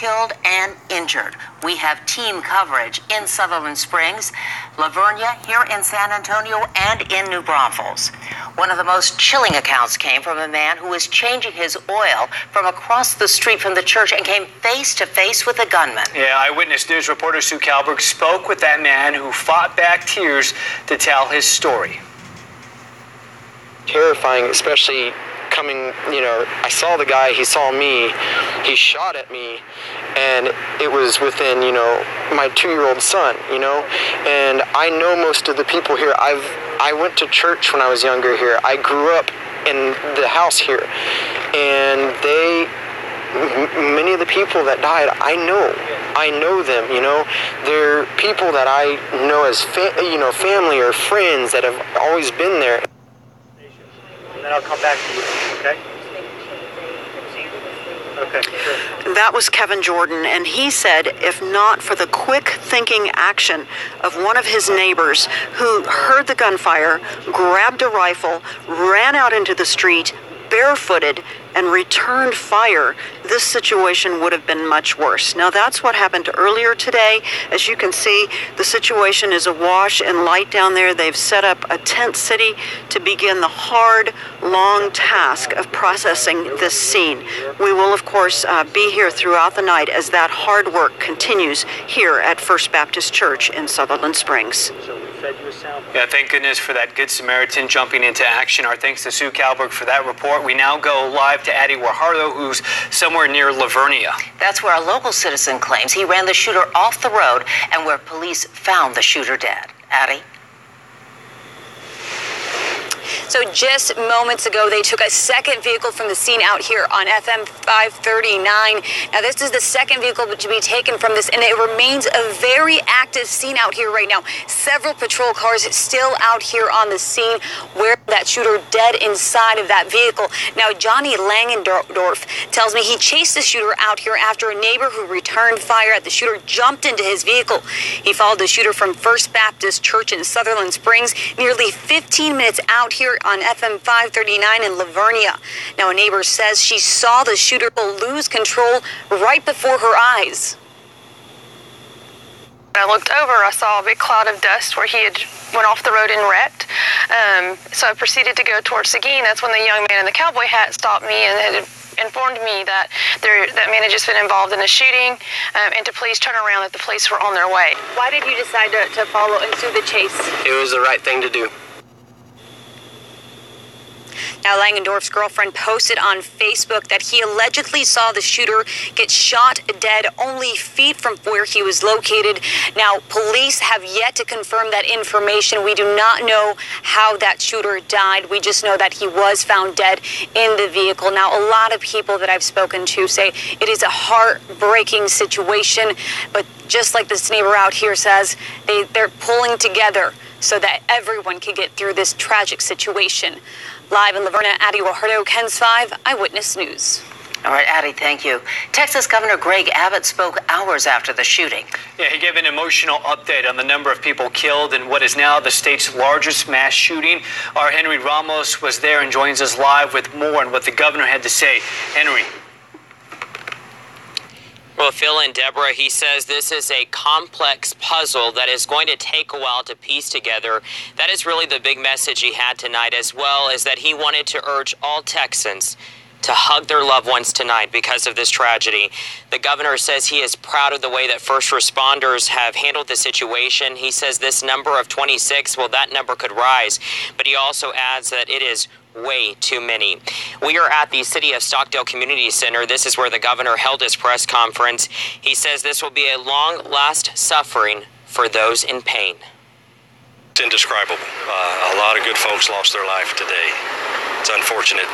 killed and injured. We have team coverage in Sutherland Springs, La Vernia, here in San Antonio, and in New Braunfels. One of the most chilling accounts came from a man who was changing his oil from across the street from the church and came face to face with a gunman. Yeah, Eyewitness News reporter Sue Kalberg spoke with that man who fought back tears to tell his story. Terrifying, especially coming, I saw the guy, he saw me, he shot at me, and it was within, my 2-year-old son, and I know most of the people here. I went to church when I was younger here. I grew up in the house here, and many of the people that died, I know them, They're people that I know as, family or friends that have always been there. And then I'll come back to you, okay? Okay, sure. That was Kevin Jordan, and he said if not for the quick thinking action of one of his neighbors who heard the gunfire, grabbed a rifle, ran out into the street, barefooted, and returned fire, this situation would have been much worse. Now, that's what happened earlier today. As you can see, the situation is awash in light down there. They've set up a tent city to begin the hard, long task of processing this scene. We will, of course, be here throughout the night as that hard work continues here at First Baptist Church in Sutherland Springs. Yeah, thank goodness for that Good Samaritan jumping into action. Our thanks to Sue Kalberg for that report. We now go live to Addie Guajardo, who's somewhere near La Vernia. That's where a local citizen claims he ran the shooter off the road and where police found the shooter dead. Addie? So just moments ago, they took a second vehicle from the scene out here on FM 539. Now, this is the second vehicle to be taken from this, and it remains a very active scene out here right now. Several patrol cars still out here on the scene where that shooter dead inside of that vehicle. Now, Johnny Langendorf tells me he chased the shooter out here after a neighbor who returned fire at the shooter jumped into his vehicle. He followed the shooter from First Baptist Church in Sutherland Springs, nearly 15 minutes out here on FM 539 in La Vernia. Now, a neighbor says she saw the shooter lose control right before her eyes. I looked over, I saw a big cloud of dust where he had went off the road and wrecked. So I proceeded to go towards Seguin. That's when the young man in the cowboy hat stopped me and had informed me that that man had just been involved in a shooting, and to please turn around, that the police were on their way. Why did you decide to follow and do the chase? It was the right thing to do. Now, Langendorf's girlfriend posted on Facebook that he allegedly saw the shooter get shot dead only feet from where he was located. Now, police have yet to confirm that information. We do not know how that shooter died. We just know that he was found dead in the vehicle. Now, a lot of people that I've spoken to say it is a heartbreaking situation, but just like this neighbor out here says, they're pulling together so that everyone can get through this tragic situation. Live in La Vernia, Addie Guajardo, KENS 5 Eyewitness News. All right, Addie, thank you. Texas Governor Greg Abbott spoke hours after the shooting. Yeah, he gave an emotional update on the number of people killed in what is now the state's largest mass shooting. Our Henry Ramos was there and joins us live with more on what the governor had to say. Henry. Well, Phil and Deborah, he says this is a complex puzzle that is going to take a while to piece together. That is really the big message he had tonight, as well as that he wanted to urge all Texans to hug their loved ones tonight because of this tragedy. The governor says he is proud of the way that first responders have handled the situation. He says this number of 26, well, that number could rise, but he also adds that it is way too many. We are at the City of Stockdale Community Center. This is where the governor held his press conference. He says this will be a long-last suffering for those in pain. It's indescribable. A lot of good folks lost their life today. It's unfortunate.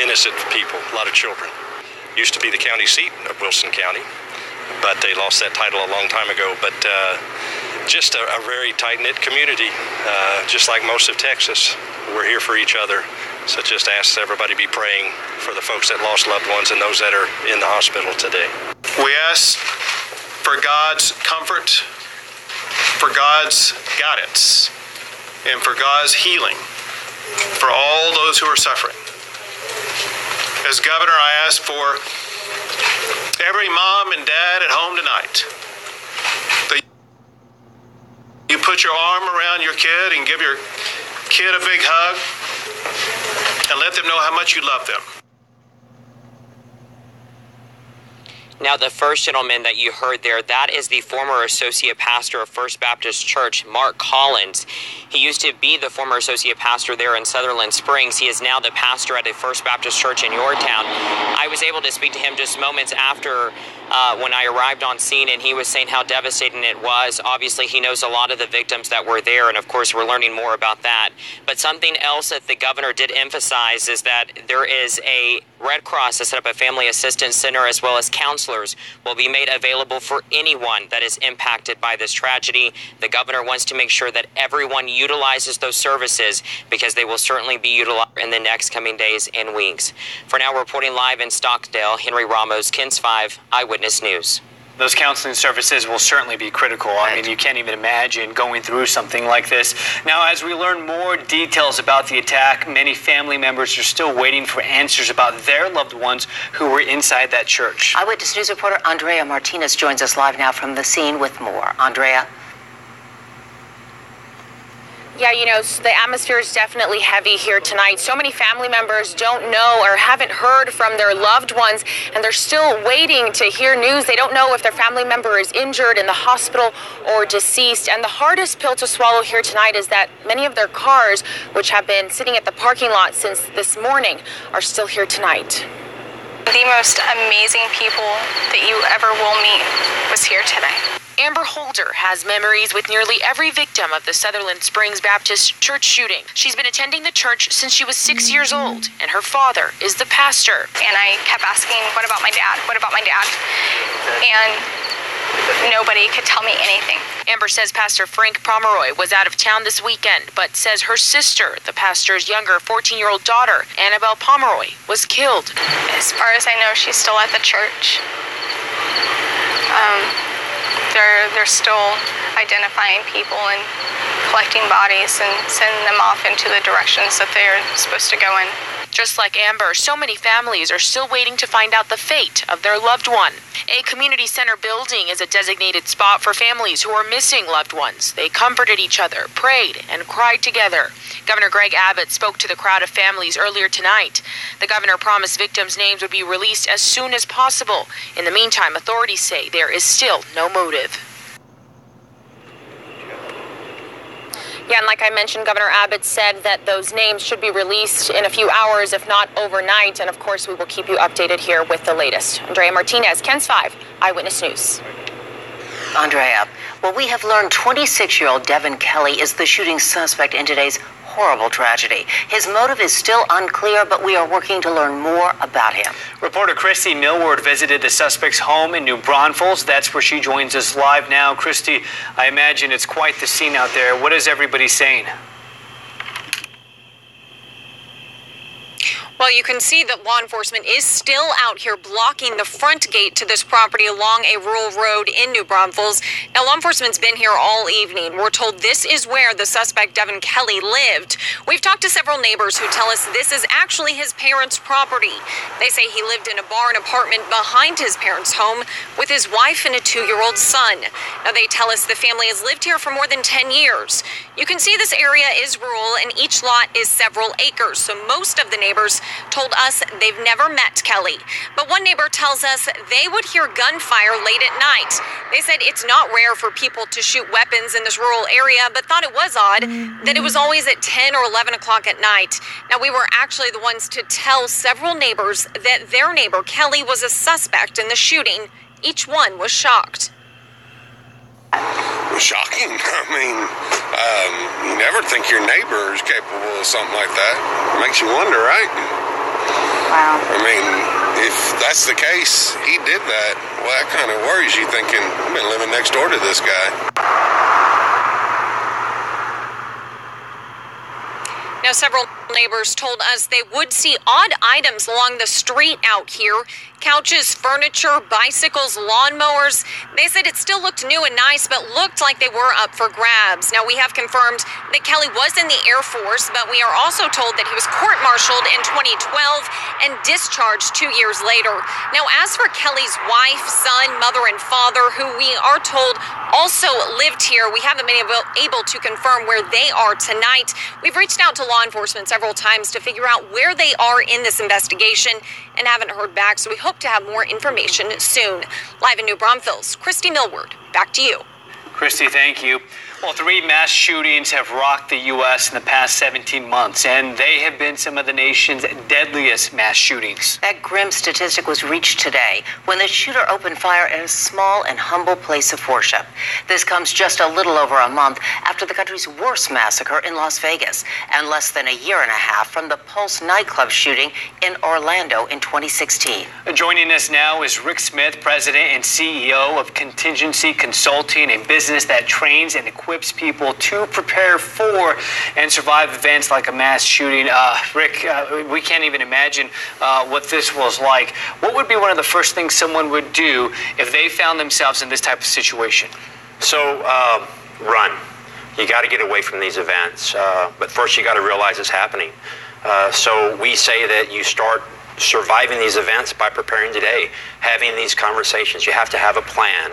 Innocent people, a lot of children. Used to be the county seat of Wilson County, but they lost that title a long time ago. But just a very tight-knit community, just like most of Texas. We're here for each other. So just ask everybody to be praying for the folks that lost loved ones and those that are in the hospital today. We ask for God's comfort, for God's guidance, and for God's healing for all those who are suffering. As governor, I ask for Every mom and dad at home tonight, you put your arm around your kid and give your kid a big hug and let them know how much you love them. Now, the first gentleman that you heard there, that is the former associate pastor of First Baptist Church, Mark Collins. He used to be the former associate pastor there in Sutherland Springs. He is now the pastor at a First Baptist Church in Yorktown. I was able to speak to him just moments after when I arrived on scene, and he was saying how devastating it was. Obviously, he knows a lot of the victims that were there, and of course, we're learning more about that. But something else that the governor did emphasize is that there is a Red Cross to set up a family assistance center, as well as counselors will be made available for anyone that is impacted by this tragedy. The governor wants to make sure that everyone utilizes those services, because they will certainly be utilized in the next coming days and weeks. For now, reporting live in Stockdale, Henry Ramos, KENS 5 Eyewitness News. Those counseling services will certainly be critical. I mean, you can't even imagine going through something like this. Now, as we learn more details about the attack, many family members are still waiting for answers about their loved ones who were inside that church. Eyewitness News reporter Andrea Martinez joins us live now from the scene with more. Andrea? Yeah, the atmosphere is definitely heavy here tonight. So many family members don't know or haven't heard from their loved ones, and they're still waiting to hear news. They don't know if their family member is injured in the hospital or deceased. And the hardest pill to swallow here tonight is that many of their cars, which have been sitting at the parking lot since this morning, are still here tonight. The most amazing people that you ever will meet was here today. Amber Holder has memories with nearly every victim of the Sutherland Springs Baptist Church shooting. She's been attending the church since she was 6 years old, and her father is the pastor. And I kept asking, what about my dad? What about my dad? And nobody could tell me anything. Amber says Pastor Frank Pomeroy was out of town this weekend, but says her sister, the pastor's younger 14-year-old daughter, Annabelle Pomeroy, was killed. As far as I know, she's still at the church. They're still identifying people and collecting bodies and sending them off into the directions that they're supposed to go in. Just like Amber, so many families are still waiting to find out the fate of their loved one. A community center building is a designated spot for families who are missing loved ones. They comforted each other, prayed, and cried together. Governor Greg Abbott spoke to the crowd of families earlier tonight. The governor promised victims' names would be released as soon as possible. In the meantime, authorities say there is still no motive. Yeah, and like I mentioned, Governor Abbott said that those names should be released in a few hours, if not overnight. And of course, we will keep you updated here with the latest. Andrea Martinez, KENS 5 Eyewitness News. Andrea, well, we have learned 26-year-old Devin Kelly is the shooting suspect in today's horrible tragedy. His motive is still unclear, but we are working to learn more about him. Reporter Christy Millward visited the suspect's home in New Braunfels. That's where she joins us live now. Christy, I imagine it's quite the scene out there. What is everybody saying? Well, you can see that law enforcement is still out here blocking the front gate to this property along a rural road in New Braunfels. Now, law enforcement's been here all evening. We're told this is where the suspect, Devin Kelly, lived. We've talked to several neighbors who tell us this is actually his parents' property. They say he lived in a barn apartment behind his parents' home with his wife and a 2-year-old son. Now, they tell us the family has lived here for more than 10 years. You can see this area is rural, and each lot is several acres, so most of the neighbors told us they've never met Kelly. But one neighbor tells us they would hear gunfire late at night. They said it's not rare for people to shoot weapons in this rural area, but thought it was odd that it was always at 10 or 11 o'clock at night. Now, we were actually the ones to tell several neighbors that their neighbor, Kelly, was a suspect in the shooting. Each one was shocked. Shocking. I mean, you never think your neighbor is capable of something like that. It makes you wonder, right? Wow. I mean, if that's the case, he did that. Well, that kind of worries you, thinking, I've been living next door to this guy. Now, several Neighbors told us they would see odd items along the street out here. Couches, furniture, bicycles, lawnmowers. They said it still looked new and nice, but looked like they were up for grabs. Now, we have confirmed that Kelly was in the Air Force, but we are also told that he was court-martialed in 2012 and discharged 2 years later. Now, as for Kelly's wife, son, mother, and father, who we are told also lived here, we haven't been able to confirm where they are tonight. We've reached out to law enforcement several times to figure out where they are in this investigation and haven't heard back, so we hope to have more information soon. Live in New Braunfels, Christy Millward, back to you. Christy, thank you. Well, 3 mass shootings have rocked the U.S. in the past 17 months, and they have been some of the nation's deadliest mass shootings. That grim statistic was reached today when the shooter opened fire at a small and humble place of worship. This comes just a little over a month after the country's worst massacre in Las Vegas, and less than a year and a half from the Pulse nightclub shooting in Orlando in 2016. Joining us now is Rick Smith, President and CEO of Contingency Consulting, a business that trains and equips people to prepare for and survive events like a mass shooting. Rick, we can't even imagine what this was like. What would be one of the first things someone would do if they found themselves in this type of situation? So, run. You got to get away from these events. But first, you got to realize it's happening. So we say that you start surviving these events by preparing today, having these conversations. You have to have a plan.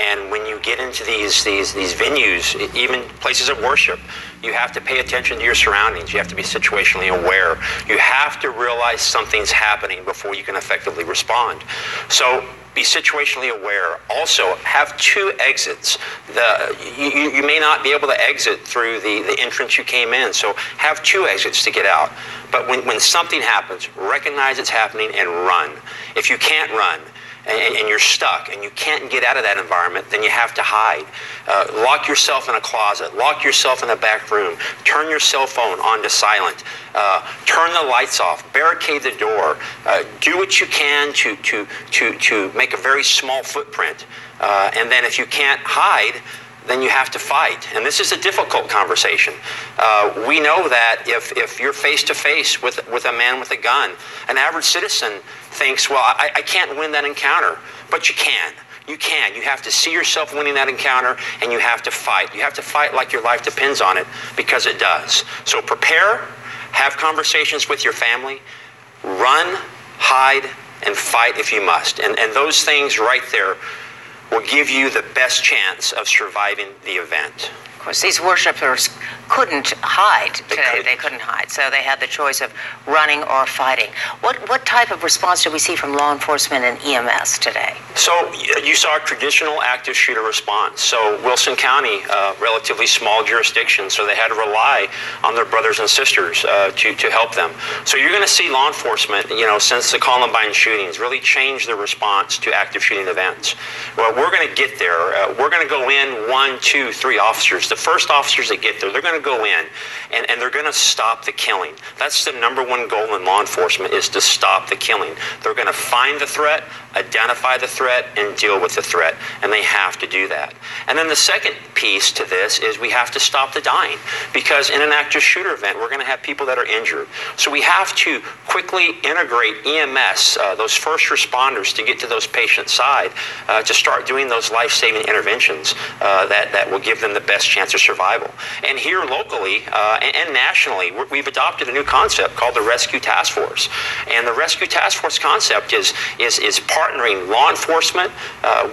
And when you get into these venues, even places of worship, you have to pay attention to your surroundings. You have to be situationally aware. You have to realize something's happening before you can effectively respond. So be situationally aware. Also, have 2 exits. You may not be able to exit through the entrance you came in, so have 2 exits to get out. But when something happens, recognize it's happening and run. If you can't run, and you're stuck and you can't get out of that environment, then you have to hide. Lock yourself in a closet, lock yourself in a back room, turn your cell phone onto silent, turn the lights off, barricade the door, do what you can to make a very small footprint. And then if you can't hide, then you have to fight. And this is a difficult conversation. We know that if you're face to face with a man with a gun, an average citizen thinks, well, I can't win that encounter. But you can. You can. You have to see yourself winning that encounter, and you have to fight. You have to fight like your life depends on it, because it does. So prepare, have conversations with your family, run, hide, and fight if you must. And those things right there will give you the best chance of surviving the event. Of course, these worshipers couldn't hide today. They couldn't hide, so they had the choice of running or fighting. What type of response do we see from law enforcement and EMS today? So you saw a traditional active shooter response. So Wilson County, relatively small jurisdiction, so they had to rely on their brothers and sisters to help them. So you're going to see law enforcement, since the Columbine shootings, really change their response to active shooting events. Well, we're going to get there. We're going to go in 1, 2, 3 officers. The first officers that get there, they're going to go in and they're going to stop the killing. That's the #1 goal in law enforcement, is to stop the killing. They're going to find the threat, identify the threat, and deal with the threat. And they have to do that. And then the second piece to this is we have to stop the dying, because in an active shooter event, we're going to have people that are injured. So we have to quickly integrate EMS, those first responders, to get to those patients' side, to start doing those life-saving interventions that will give them the best chance of survival. And here locally and nationally, we've adopted a new concept called the Rescue Task Force. And the Rescue Task Force concept is partnering law enforcement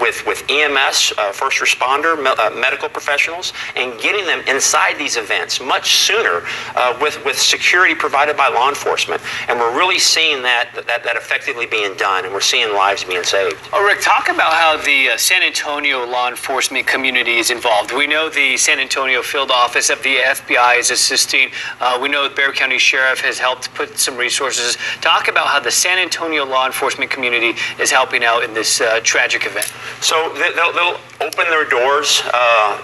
with EMS, first responder, medical professionals, and getting them inside these events much sooner with security provided by law enforcement. And we're really seeing that effectively being done, and we're seing lives being saved. Oh, Rick, talk about how the San Antonio law enforcement community is involved. We know the San Antonio field office of the FBI is assisting. We know the Bexar County Sheriff has helped put some resources. Talk about how the San Antonio law enforcement community is helping out in this tragic event. So they'll open their doors.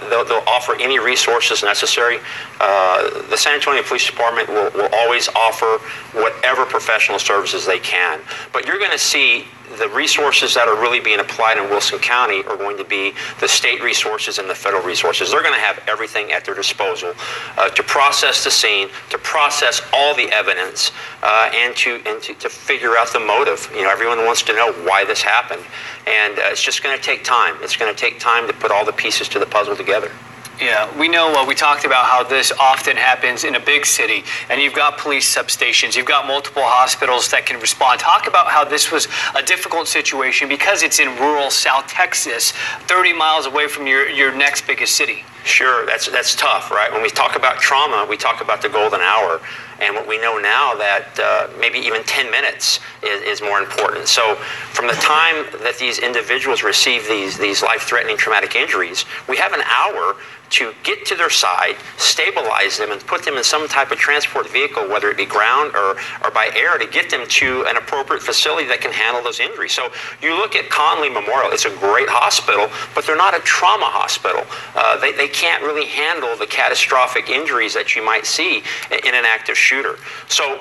They'll offer any resources necessary. The San Antonio Police Department will always offer whatever professional services they can. But you're going to see the resources that are really being applied in Wilson County are going to be the state resources and the federal resources. They're going to have everything at their disposal to process the scene, to process all the evidence, and to figure out the motive. You know, everyone wants to know why this happened, and it's just going to take time. It's going to take time to put all the pieces to the puzzle together. Yeah, we know, we talked about how this often happens in a big city, and you've got police substations, you've got multiple hospitals that can respond. Talk about how this was a difficult situation because it's in rural South Texas, 30 miles away from your next biggest city. Sure, that's tough, right? When we talk about trauma, we talk about the golden hour. And what we know now that maybe even 10 minutes is more important. So from the time that these individuals receive these life-threatening traumatic injuries, we have an hour to get to their side, stabilize them, and put them in some type of transport vehicle, whether it be ground or by air, to get them to an appropriate facility that can handle those injuries. So you look at Conley Memorial, it's a great hospital, but they're not a trauma hospital. They can't really handle the catastrophic injuries that you might see in an active shooter. So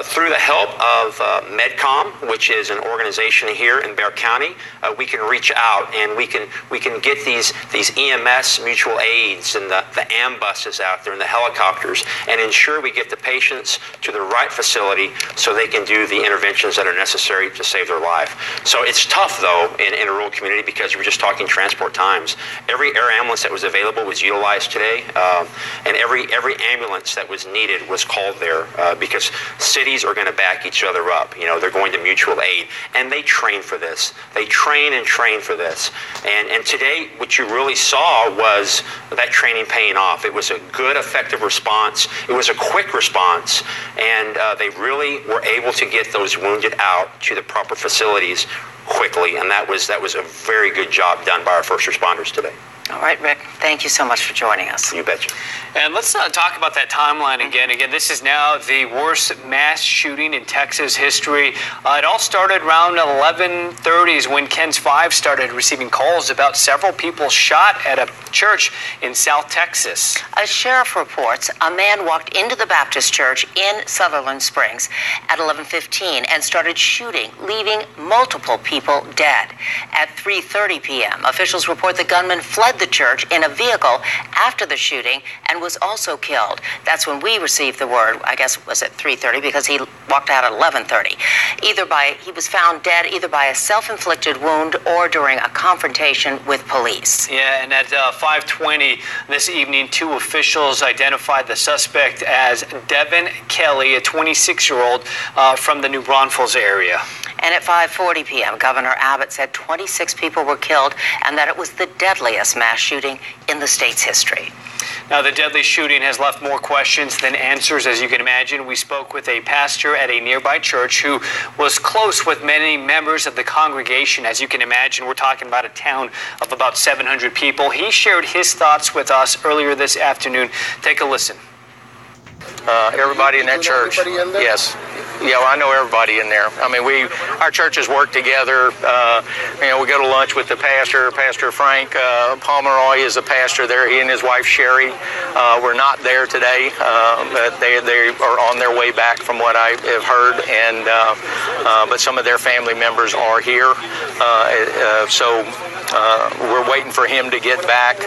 through the help of MedCom, which is an organization here in Bexar County, we can reach out and we can get these EMS mutual aids and the ambuses out there and the helicopters and ensure we get the patients to the right facility so they can do the interventions that are necessary to save their life. So it's tough though in a rural community because we're just talking transport times. Every air ambulance that was available was utilized today, and every ambulance that was needed was called there because cities are going to back each other up. You know, they're going to mutual aid, and they train for this. They train and train for this. And today, what you really saw was that training paying off. It was a good, effective response. It was a quick response, and they really were able to get those wounded out to the proper facilities quickly, and that was a very good job done by our first responders today. All right, Rick, thank you so much for joining us. You betcha. And let's talk about that timeline again. Again, this is now the worst mass shooting in Texas history. It all started around 11:30s when KENS 5 started receiving calls about several people shot at a church in South Texas. A sheriff reports a man walked into the Baptist church in Sutherland Springs at 11:15 and started shooting, leaving multiple people dead. At 3:30 p.m., officials report the gunman fled the church in a vehicle after the shooting and was also killed. That's when we received the word, I guess it was at 3:30 because he walked out at 11:30. He was found dead either by a self-inflicted wound or during a confrontation with police. Yeah, and at 5:20 this evening, two officials identified the suspect as Devin Kelly, a 26-year-old from the New Braunfels area. And at 5:40 p.m., Governor Abbott said 26 people were killed and that it was the deadliest mass shooting in the state's history. Now, the deadly shooting has left more questions than answers, as you can imagine. We spoke with a pastor at a nearby church who was close with many members of the congregation. As you can imagine, we're talking about a town of about 700 people. He shared his thoughts with us earlier this afternoon. Take a listen. Everybody in that church. Yes. Yeah, well, I know everybody in there. I mean, our churches work together. We go to lunch with the pastor, Pastor Frank Pomeroy is the pastor there. He and his wife Sherry were not there today, but they are on their way back from what I have heard, and but some of their family members are here. So we're waiting for him to get back.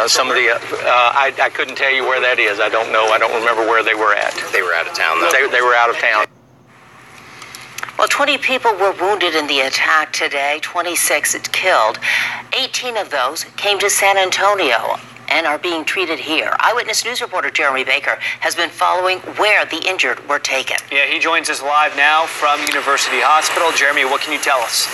Some of the I couldn't tell you where that is. I don't know. I don't remember where they were at. They were out of town, though. They were out of town. Well, 20 people were wounded in the attack today, 26 killed. 18 of those came to San Antonio and are being treated here. Eyewitness News reporter Jeremy Baker has been following where the injured were taken. Yeah, he joins us live now from University Hospital. Jeremy, what can you tell us?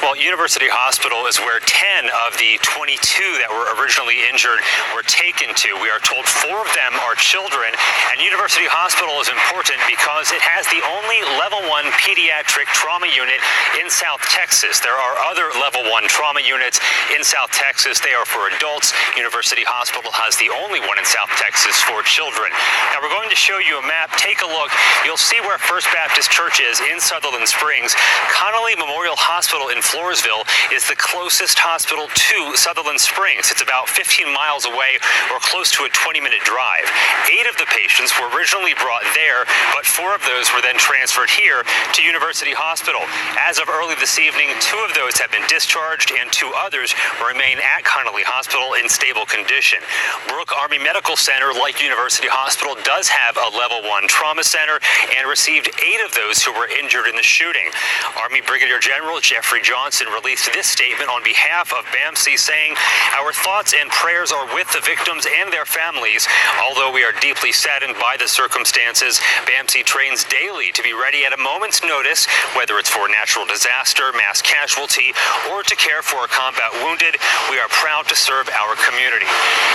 Well, University Hospital is where 10 of the 22 that were originally injured were taken to. We are told 4 of them are children, and University Hospital is important because it has the only Level 1 pediatric trauma unit in South Texas. There are other Level 1 trauma units in South Texas. They are for adults. University Hospital has the only one in South Texas for children. Now, we're going to show you a map. Take a look. You'll see where First Baptist Church is in Sutherland Springs. Connolly Memorial Hospital in Florida Mooresville is the closest hospital to Sutherland Springs. It's about 15 miles away or close to a 20-minute drive. 8 of the patients were originally brought there, but 4 of those were then transferred here to University Hospital. As of early this evening, 2 of those have been discharged and 2 others remain at Connolly Hospital in stable condition. Brooke Army Medical Center, like University Hospital, does have a level 1 trauma center and received 8 of those who were injured in the shooting. Army Brigadier General Jeffrey Johnson released this statement on behalf of BAMC, saying, "Our thoughts and prayers are with the victims and their families. Although we are deeply saddened by the circumstances, BAMC trains daily to be ready at a moment's notice, whether it's for natural disaster, mass casualty, or to care for a combat wounded. We are proud to serve our community."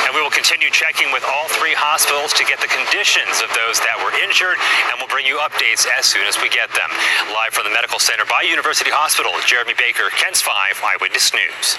And we will continue checking with all 3 hospitals to get the conditions of those that were injured, and we'll bring you updates as soon as we get them. Live from the Medical Center by University Hospital, Jeremy Baker, KENS 5 Eyewitness News.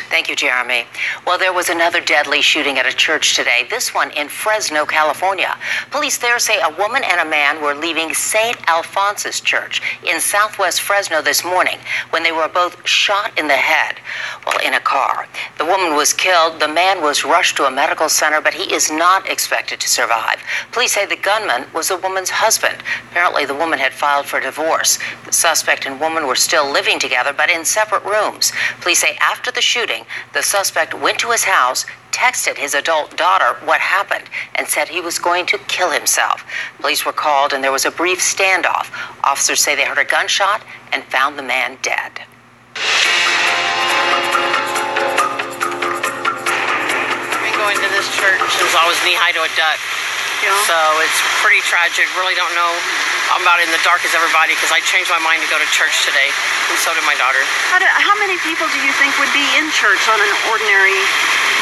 Thank you, Jeremy. Well, there was another deadly shooting at a church today, this one in Fresno, California. Police there say a woman and a man were leaving St. Alphonsus Church in southwest Fresno this morning when they were both shot in the head while in a car. The woman was killed. The man was rushed to a medical center, but he is not expected to survive. Police say the gunman was the woman's husband. Apparently, the woman had filed for divorce. The suspect and woman were still living together, but in separate rooms. Police say after the shooting, the suspect went to his house, texted his adult daughter what happened, and said he was going to kill himself. Police were called, and there was a brief standoff. Officers say they heard a gunshot and found the man dead. I've been going to this church since I was knee-high to a duck. Yeah. So it's pretty tragic. Really don't know. I'm about in the dark as everybody because I changed my mind to go to church today, and so did my daughter. How many people do you think would be in church on an ordinary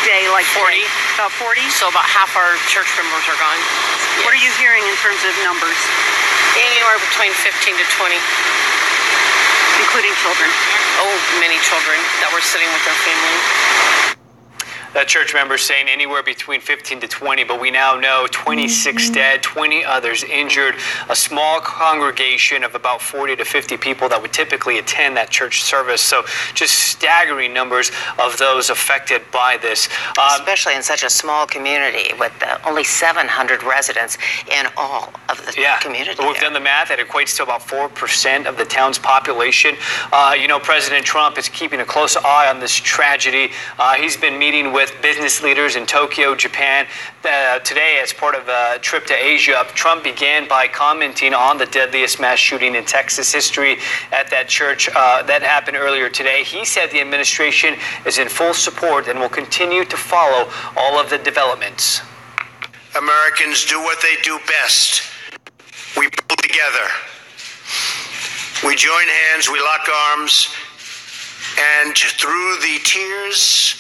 day like 40. Today? About 40? So about half our church members are gone. Yes. What are you hearing in terms of numbers? Anywhere between 15 to 20. Including children? Oh, many children that were sitting with their family. That church member saying anywhere between 15 to 20, but we now know 26 dead, 20 others injured, a small congregation of about 40 to 50 people that would typically attend that church service. So just staggering numbers of those affected by this. Especially in such a small community with only 700 residents in all of the community. We've done the math. It equates to about 4% of the town's population. President Trump is keeping a close eye on this tragedy. He's been meeting with business leaders in Tokyo, Japan. Today, as part of a trip to Asia, Trump began by commenting on the deadliest mass shooting in Texas history at that church that happened earlier today. He said the administration is in full support and will continue to follow all of the developments. Americans do what they do best. We pull together. We join hands, we lock arms, and through the tears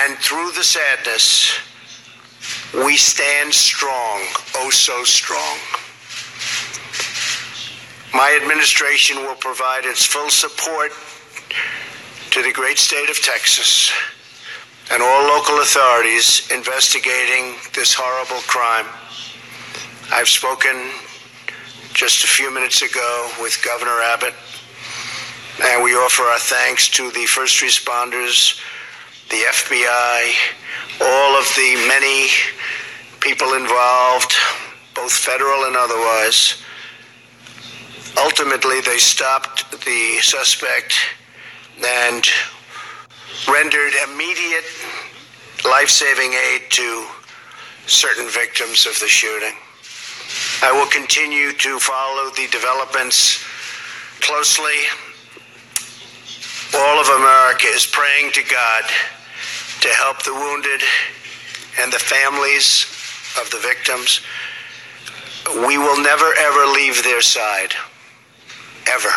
and through the sadness, we stand strong, oh so strong. My administration will provide its full support to the great state of Texas and all local authorities investigating this horrible crime. I've spoken just a few minutes ago with Governor Abbott, and we offer our thanks to the first responders, the FBI, all of the many people involved, both federal and otherwise. Ultimately, they stopped the suspect and rendered immediate life-saving aid to certain victims of the shooting. I will continue to follow the developments closely. All of America is praying to God to help the wounded and the families of the victims. We will never, ever leave their side. Ever.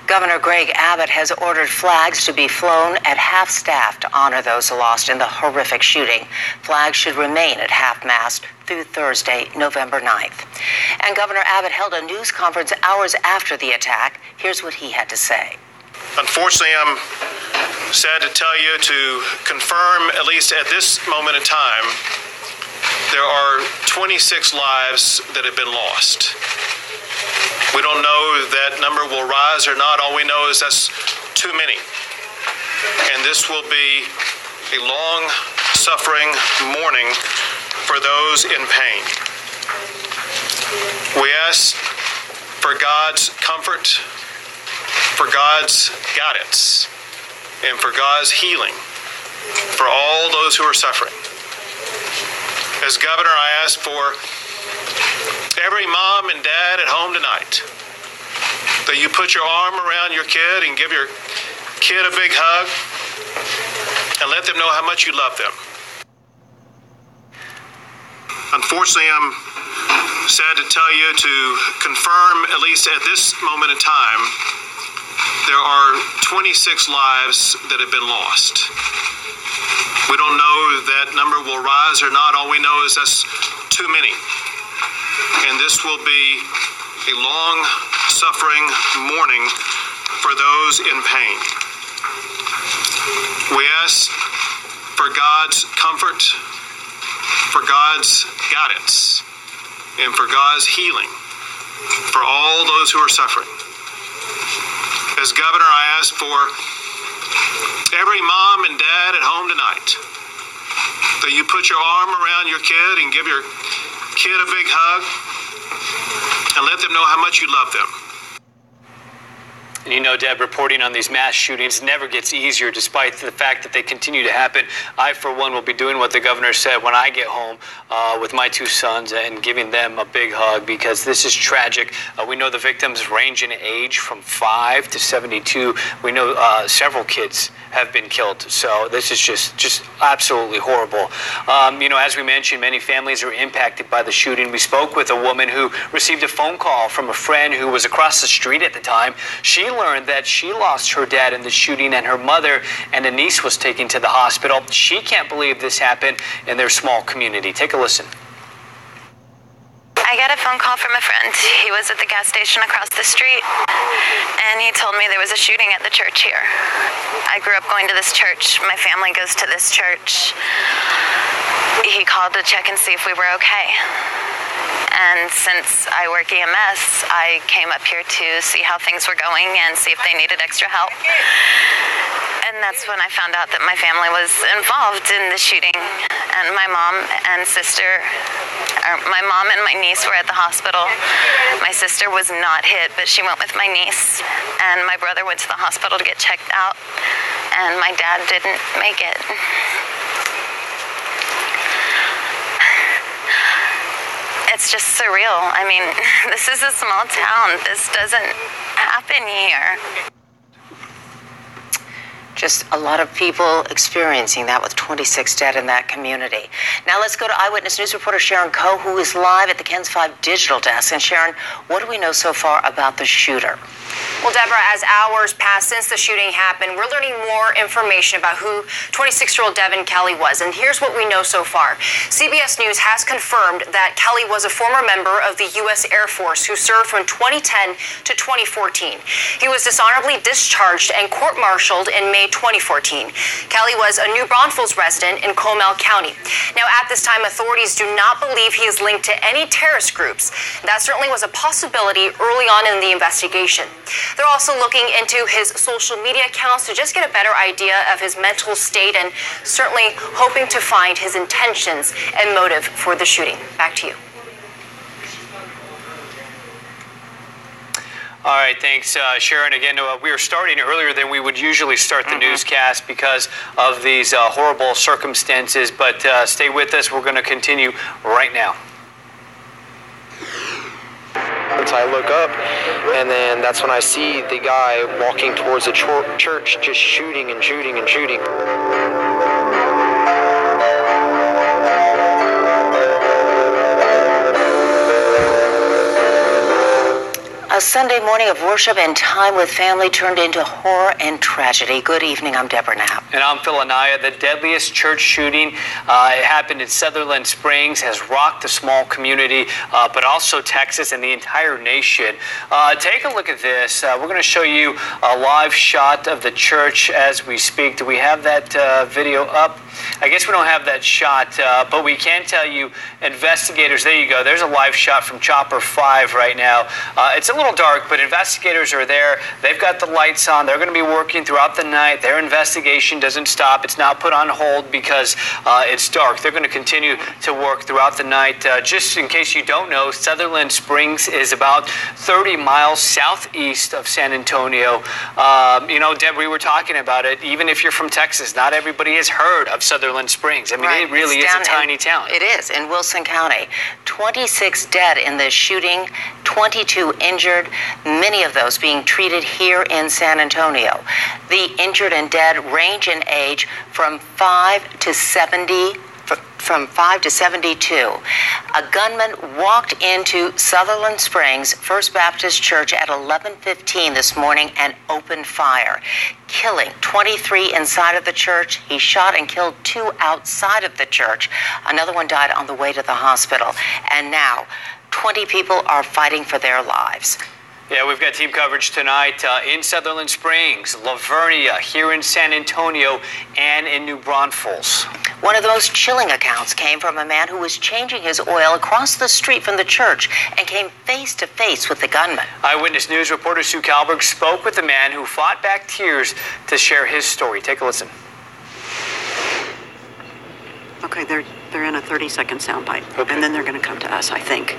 Governor Greg Abbott has ordered flags to be flown at half-staff to honor those lost in the horrific shooting. Flags should remain at half-mast through Thursday, November 9th. And Governor Abbott held a news conference hours after the attack. Here's what he had to say. Unfortunately, I'm sad to tell you, to confirm, at least at this moment in time, there are 26 lives that have been lost. We don't know if that number will rise or not. All we know is that's too many. And this will be a long, suffering mourning for those in pain. We ask for God's comfort, for God's guidance, and for God's healing for all those who are suffering. As governor, I ask for every mom and dad at home tonight that you put your arm around your kid and give your kid a big hug and let them know how much you love them. Unfortunately, I'm sad to tell you, to confirm, at least at this moment in time, there are 26 lives that have been lost. We don't know if that number will rise or not. All we know is that's too many. And this will be a long, suffering mourning for those in pain. We ask for God's comfort, for God's guidance, and for God's healing for all those who are suffering. As governor, I ask for every mom and dad at home tonight that you put your arm around your kid and give your kid a big hug and let them know how much you love them. And you know, Deb, reporting on these mass shootings never gets easier, despite the fact that they continue to happen. I, for one, will be doing what the governor said when I get home with my two sons and giving them a big hug, because this is tragic. We know the victims range in age from 5 to 72. We know several kids have been killed. So this is just absolutely horrible. You know, as we mentioned, many families are impacted by the shooting. We spoke with a woman who received a phone call from a friend who was across the street at the time. She learned that she lost her dad in the shooting, and her mother and a niece was taken to the hospital. She can't believe this happened in their small community. Take a listen. I got a phone call from a friend. He was at the gas station across the street, and he told me there was a shooting at the church here. I grew up going to this church. My family goes to this church. He called to check and see if we were okay. And since I work EMS, I came up here to see how things were going and see if they needed extra help. And that's when I found out that my family was involved in the shooting. And my mom and my niece were at the hospital. My sister was not hit, but she went with my niece. And my brother went to the hospital to get checked out. And my dad didn't make it. It's just surreal. I mean, this is a small town. This doesn't happen here. Just a lot of people experiencing that, with 26 dead in that community. Now let's go to Eyewitness News reporter Sharon Coe, who is live at the KENS 5 digital desk. And Sharon, what do we know so far about the shooter? Well, Deborah, as hours pass since the shooting happened, we're learning more information about who 26-year-old Devin Kelley was. And here's what we know so far. CBS News has confirmed that Kelley was a former member of the U.S. Air Force who served from 2010 to 2014. He was dishonorably discharged and court-martialed in May 2014. Kelley was a New Braunfels resident in Comal County. Now, at this time, authorities do not believe he is linked to any terrorist groups. That certainly was a possibility early on in the investigation. They're also looking into his social media accounts to just get a better idea of his mental state, and certainly hoping to find his intentions and motive for the shooting. Back to you. All right, thanks, Sharon. Again, we are starting earlier than we would usually start the newscast because of these horrible circumstances, but stay with us. We're going to continue right now. So I look up, and then that's when I see the guy walking towards the church, just shooting and shooting and shooting. A Sunday morning of worship and time with family turned into horror and tragedy. Good evening, I'm Deborah Knapp. And I'm Phil Anaya. The deadliest church shooting it happened in Sutherland Springs, has rocked the small community, but also Texas and the entire nation. Take a look at this. We're going to show you a live shot of the church as we speak. Do we have that video up? I guess we don't have that shot, but we can tell you investigators, there you go, there's a live shot from Chopper 5 right now. It's a little little dark, but investigators are there. They've got the lights on. They're going to be working throughout the night. Their investigation doesn't stop. It's not put on hold because it's dark. They're going to continue to work throughout the night. Just in case you don't know, Sutherland Springs is about 30 miles southeast of San Antonio. Deb, we were talking about it. Even if you're from Texas, not everybody has heard of Sutherland Springs. I mean, it really is a tiny town. It is, in Wilson County. 26 dead in this shooting, 22 injured, many of those being treated here in San Antonio. The injured and dead range in age from 5 to 72. A gunman walked into Sutherland Springs First Baptist Church at 11:15 this morning and opened fire, killing 23 inside of the church. He shot and killed 2 outside of the church. Another one died on the way to the hospital. And now 20 people are fighting for their lives. Yeah, we've got team coverage tonight in Sutherland Springs, Lavernia, here in San Antonio, and in New Braunfels. One of the most chilling accounts came from a man who was changing his oil across the street from the church and came face to face with the gunman. Eyewitness News reporter Sue Kalberg spoke with the man who fought back tears to share his story. Take a listen. Okay, they're in a 30-second soundbite, and then they're going to come to us, I think.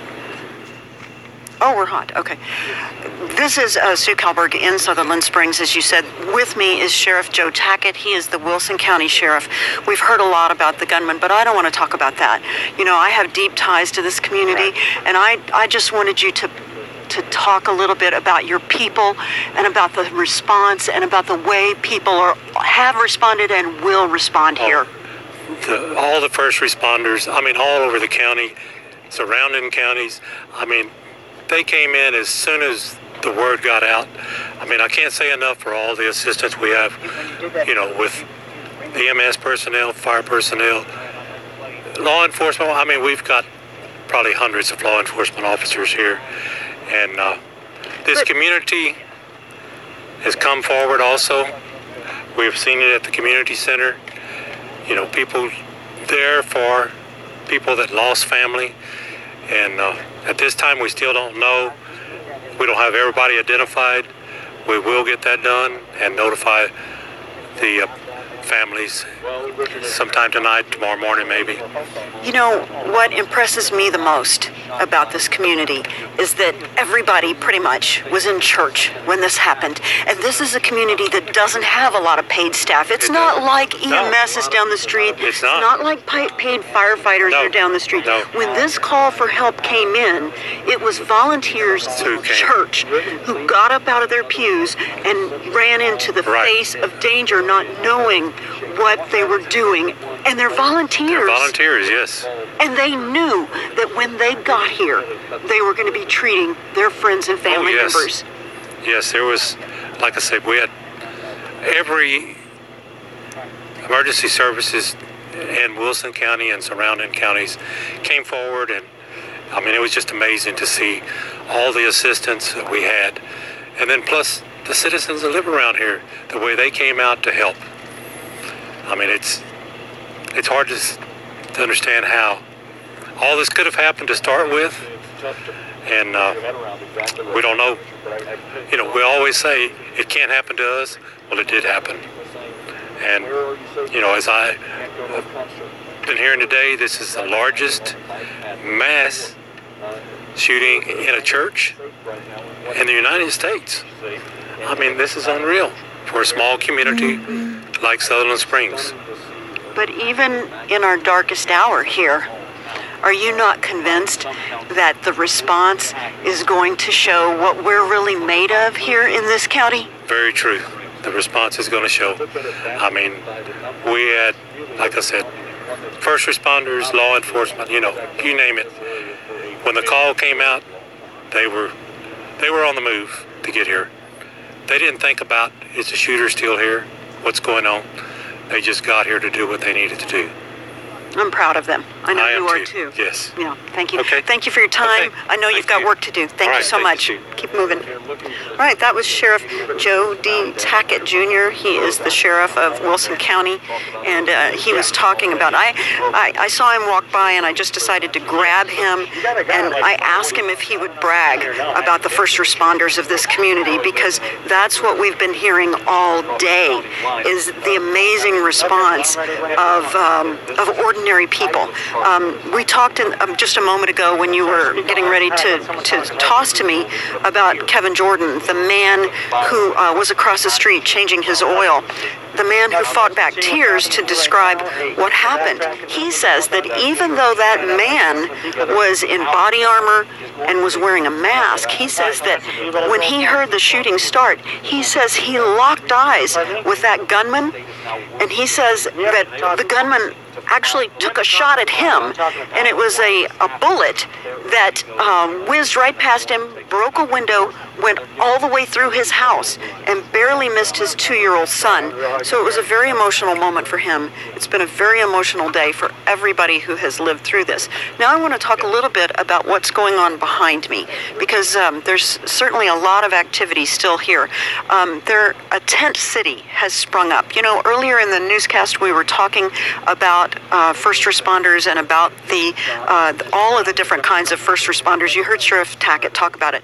Oh, we're hot. Okay. This is Sue Kalberg in Sutherland Springs. As you said, with me is Sheriff Joe Tackett. He is the Wilson County Sheriff. We've heard a lot about the gunman, but I don't want to talk about that. You know, I have deep ties to this community, and I just wanted you to talk a little bit about your people and about the response and about the way people have responded and will respond here. All the first responders, all over the county, surrounding counties, they came in as soon as the word got out. I can't say enough for all the assistance we have, with EMS personnel, fire personnel, law enforcement. We've got probably hundreds of law enforcement officers here. And this community has come forward also. We've seen it at the community center. People there for people that lost family. And at this time, we still don't know. We don't have everybody identified. We will get that done and notify the families sometime tonight, tomorrow morning maybe. You know, what impresses me the most about this community is that everybody pretty much was in church when this happened. And this is a community that doesn't have a lot of paid staff. It's not like EMS is down the street. It's not like paid firefighters are down the street. When this call for help came in, it was volunteers in church who got up out of their pews and ran into the face of danger, not knowing what they were doing. And they're volunteers. They're volunteers, yes. And they knew that when they got here, they were going to be treating their friends and family members. Yes, there was, like I said, we had every emergency services in Wilson County and surrounding counties came forward, and it was just amazing to see all the assistance that we had. And then plus the citizens that live around here, the way they came out to help. It's hard to understand how all this could have happened to start with, and we don't know. We always say it can't happen to us. Well, it did happen. And, as I've been hearing today, this is the largest mass shooting in a church in the United States. This is unreal for a small community like Sutherland Springs. But even in our darkest hour here, are you not convinced that the response is going to show what we're really made of here in this county? Very true. The response is going to show. We had, like I said, first responders, law enforcement, you name it. When the call came out, they were on the move to get here. They didn't think about, is the shooter still here? What's going on? They just got here to do what they needed to do. I'm proud of them. I know you are too. Yes. Yeah, thank you. Okay. Thank you for your time. Okay. I know you've got work to do. Thank you so much. Keep moving. All right, that was Sheriff Joe D. Tackett Jr. He is the sheriff of Wilson County, and he was talking about, I saw him walk by, and I just decided to grab him, and I asked him if he would brag about the first responders of this community, because that's what we've been hearing all day, is the amazing response of ordinary people. We talked just a moment ago when you were getting ready to toss to me about Kevin Jordan, the man who was across the street changing his oil, the man who fought back tears to describe what happened. He says that even though that man was in body armor and was wearing a mask, he says that when he heard the shooting start, he says he locked eyes with that gunman, and he says that the gunman actually took a shot at him, and it was a bullet that whizzed right past him, broke a window, went all the way through his house, and barely missed his 2-year-old son. So it was a very emotional moment for him. It's been a very emotional day for everybody who has lived through this. Now I want to talk a little bit about what's going on behind me, because there's certainly a lot of activity still here. A tent city has sprung up. You know, earlier in the newscast we were talking about first responders and about all of the different kinds of first responders. You heard Sheriff Tackett talk about it.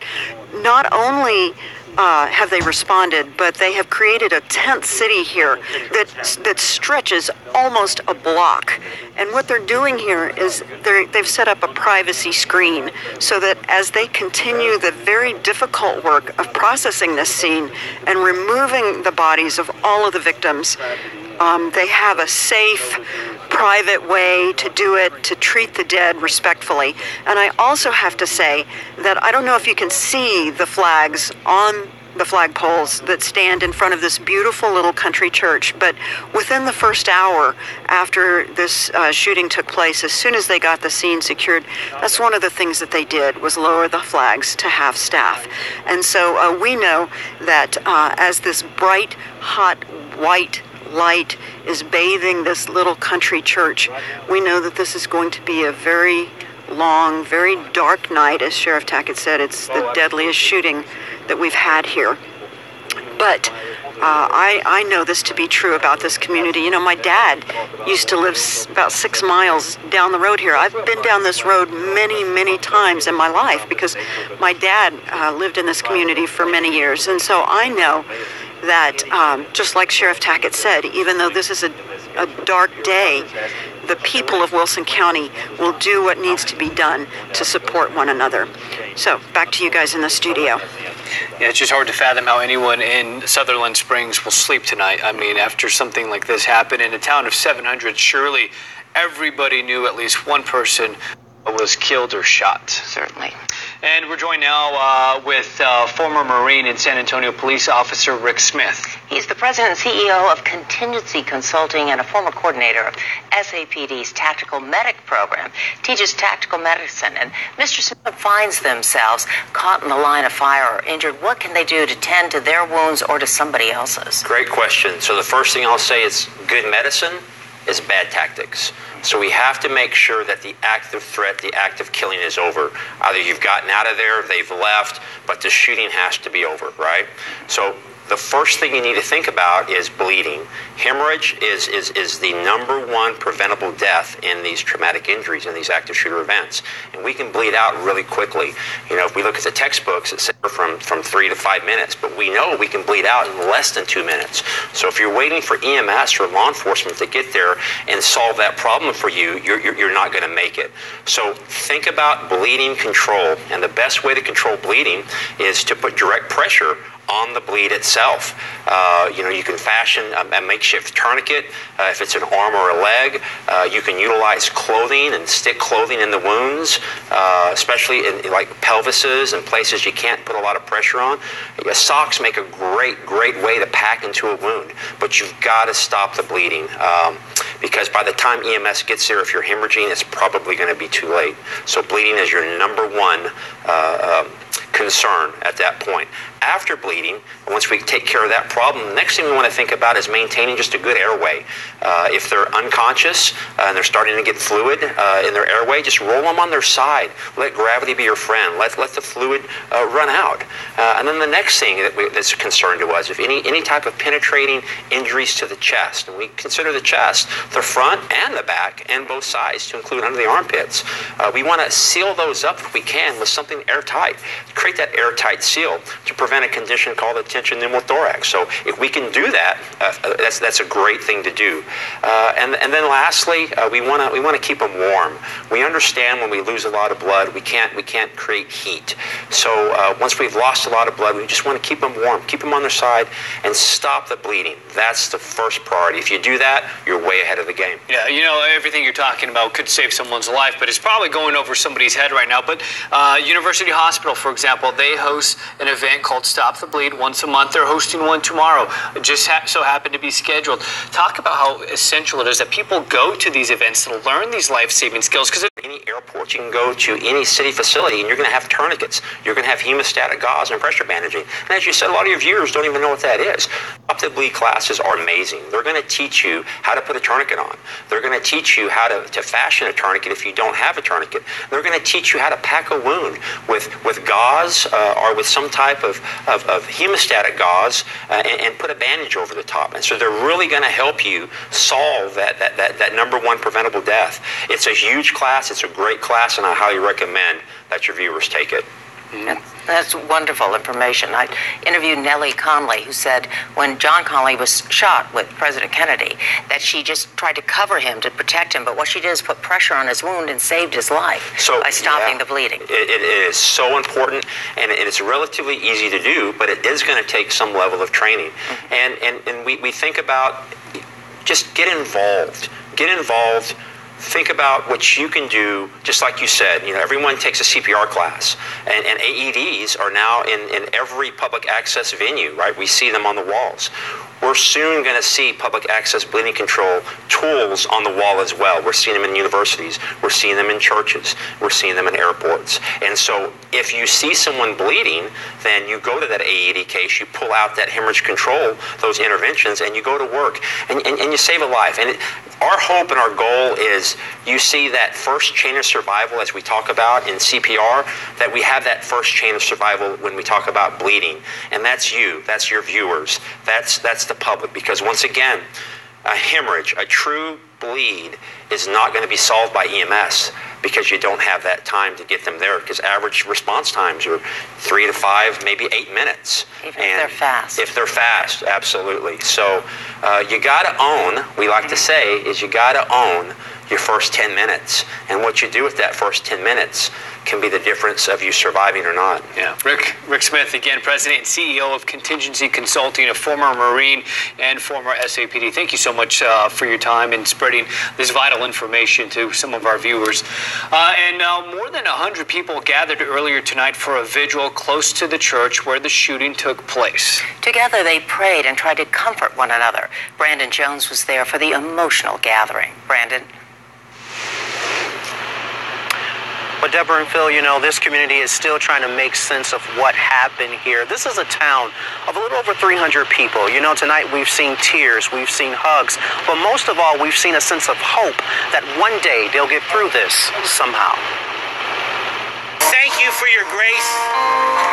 Not only have they responded, but they have created a tent city here that stretches almost a block. And what they're doing here is they've set up a privacy screen so that as they continue the very difficult work of processing this scene and removing the bodies of all of the victims, they have a safe, private way to do it, to treat the dead respectfully. And I also have to say that I don't know if you can see the flags on the flagpoles that stand in front of this beautiful little country church, but within the first hour after this shooting took place, as soon as they got the scene secured, that's one of the things that they did, was lower the flags to half staff. And so we know that as this bright, hot, white light is bathing this little country church, we know that this is going to be a very long, very dark night. As Sheriff Tackett said, it's the deadliest shooting that we've had here. But I know this to be true about this community. You know, my dad used to live about 6 miles down the road here. I've been down this road many, many times in my life because my dad lived in this community for many years. And so I know that just like Sheriff Tackett said, even though this is a dark day, the people of Wilson County will do what needs to be done to support one another. So back to you guys in the studio. Yeah, it's just hard to fathom how anyone in Sutherland Springs will sleep tonight. I mean, after something like this happened in a town of 700, surely everybody knew at least one person was killed or shot. Certainly. And we're joined now with former Marine and San Antonio police officer Rick Smith. He's the president and CEO of Contingency Consulting and a former coordinator of SAPD's Tactical Medic program. Teaches tactical medicine. And Mr. Smith finds themselves caught in the line of fire or injured. What can they do to tend to their wounds or to somebody else's? Great question. So the first thing I'll say is good medicine is bad tactics. So we have to make sure that the active threat, the active killing is over. Either you've gotten out of there, they've left, but the shooting has to be over, right? So the first thing you need to think about is bleeding. Hemorrhage is the #1 preventable death in these traumatic injuries, in these active shooter events. And we can bleed out really quickly. You know, if we look at the textbooks, it's from 3 to 5 minutes, but we know we can bleed out in less than 2 minutes. So if you're waiting for EMS or law enforcement to get there and solve that problem for you, you're not going to make it. So think about bleeding control. And the best way to control bleeding is to put direct pressure on the bleed itself. You know, you can fashion a makeshift tourniquet if it's an arm or a leg. You can utilize clothing and stick clothing in the wounds, especially in like pelvises and places you can't put a lot of pressure on. Socks make a great way to pack into a wound, but you've got to stop the bleeding because by the time EMS gets there, if you're hemorrhaging, it's probably going to be too late. So bleeding is your #1 concern at that point. After bleeding, once we take care of that problem, the next thing we want to think about is maintaining just a good airway. If they're unconscious and they're starting to get fluid in their airway, just roll them on their side. Let gravity be your friend. Let the fluid run out. And then the next thing that's a concern to us, if any type of penetrating injuries to the chest, and we consider the chest, the front and the back, and both sides, to include under the armpits, we want to seal those up if we can with something airtight. Create that airtight seal to prevent a condition called a tension pneumothorax. So if we can do that, that's a great thing to do. And then lastly, we want to keep them warm. We understand when we lose a lot of blood, we can't create heat. So once we've lost a lot of blood, we just want to keep them warm, keep them on their side, and stop the bleeding. That's the first priority. If you do that, you're way ahead of the game. Yeah, everything you're talking about could save someone's life, but it's probably going over somebody's head right now. But University Hospital, for example, they host an event called Stop the Bleed once a month. They're hosting one tomorrow. It just so happened to be scheduled. Talk about how essential it is that people go to these events to learn these life-saving skills. Because any airport, you can go to any city facility and you're going to have tourniquets. You're going to have hemostatic gauze and pressure bandaging. And as you said, a lot of your viewers don't even know what that is. Stop the Bleed classes are amazing. They're going to teach you how to put a tourniquet on. They're going to teach you how to fashion a tourniquet if you don't have a tourniquet. They're going to teach you how to pack a wound with gauze or with some type of hemostatic gauze and put a bandage over the top. And so they're really going to help you solve that number one preventable death. It's a huge class. It's a great class, and I highly recommend that your viewers take it. That's wonderful information. I interviewed Nellie Conley, who said when John Conley was shot with President Kennedy, that she just tried to cover him to protect him, but what she did is put pressure on his wound and saved his life by stopping the bleeding. It is so important, and it's relatively easy to do, but it is going to take some level of training. Mm-hmm. And we think about just get involved. Get involved. Think about what you can do, just like you said. Everyone takes a CPR class, and AEDs are now in every public access venue, right? We see them on the walls. We're soon going to see public access bleeding control tools on the wall as well. We're seeing them in universities. We're seeing them in churches. We're seeing them in airports. And so if you see someone bleeding, then you go to that AED case, you pull out that hemorrhage control, those interventions, and you go to work, and you save a life. And our hope and our goal is you see that first chain of survival, as we talk about in CPR, that we have that first chain of survival when we talk about bleeding. And that's you. That's your viewers. That's the public. Because once again, a hemorrhage, a true bleed, is not going to be solved by EMS because you don't have that time to get them there, because average response times are 3 to 5, maybe 8 minutes. Even if they're fast. If they're fast, absolutely. So you got to own, we like to say, is you got to own your first 10 minutes. And what you do with that first 10 minutes can be the difference of you surviving or not. Yeah. Rick Smith, again, President and CEO of Contingency Consulting, a former Marine and former SAPD. Thank you so much for your time and spreading this vital information to some of our viewers. And more than 100 people gathered earlier tonight for a vigil close to the church where the shooting took place. Together they prayed and tried to comfort one another. Brandon Jones was there for the emotional gathering. Brandon? But Deborah and Phil, this community is still trying to make sense of what happened here. This is a town of a little over 300 people. Tonight we've seen tears, we've seen hugs, but most of all, we've seen a sense of hope that one day they'll get through this somehow. Thank you for your grace.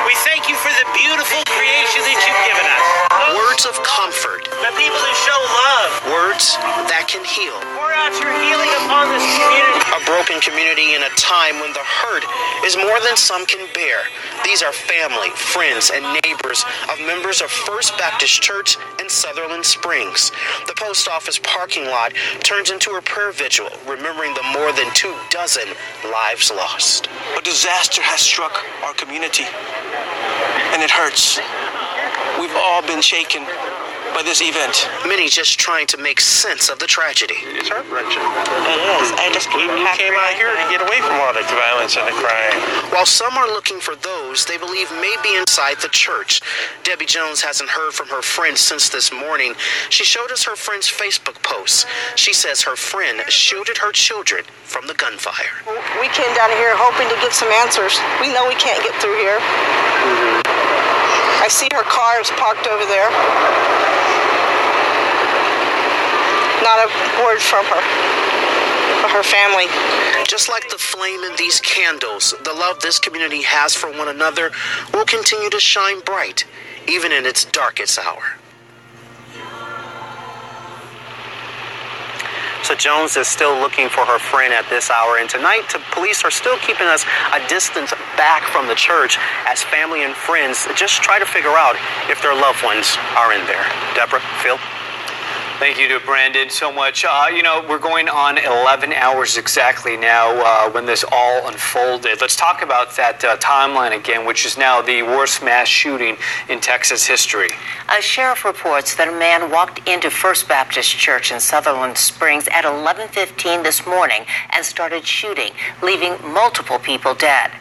We thank you for the beautiful creation that you've given us. Words of comfort. The people who show love. Words that can heal. Pour out your healing upon this community. A broken community in a time when the hurt is more than some can bear. These are family, friends, and neighbors of members of First Baptist Church in Sutherland Springs. The post office parking lot turns into a prayer vigil, remembering the more than 24 lives lost. A disaster has struck our community, and it hurts. We've all been shaken by this event. Many just trying to make sense of the tragedy. It's heart-wrenching. It is. We came out here to get away from all the violence and the crime. While some are looking for those those they believe may be inside the church. Debbie Jones hasn't heard from her friend since this morning. She showed us her friend's Facebook post. She says her friend shielded her children from the gunfire. We came down here hoping to get some answers. We know we can't get through here. I see her car is parked over there. Not a word from her family. Just like the flame in these candles, the love this community has for one another will continue to shine bright, even in its darkest hour. So Jones is still looking for her friend at this hour, and tonight police are still keeping us a distance back from the church as family and friends just try to figure out if their loved ones are in there. Deborah, Phil? Thank you to Brandon so much. We're going on 11 hours exactly now when this all unfolded. Let's talk about that timeline again, which is now the worst mass shooting in Texas history. A sheriff reports that a man walked into First Baptist Church in Sutherland Springs at 11:15 this morning and started shooting, leaving multiple people dead.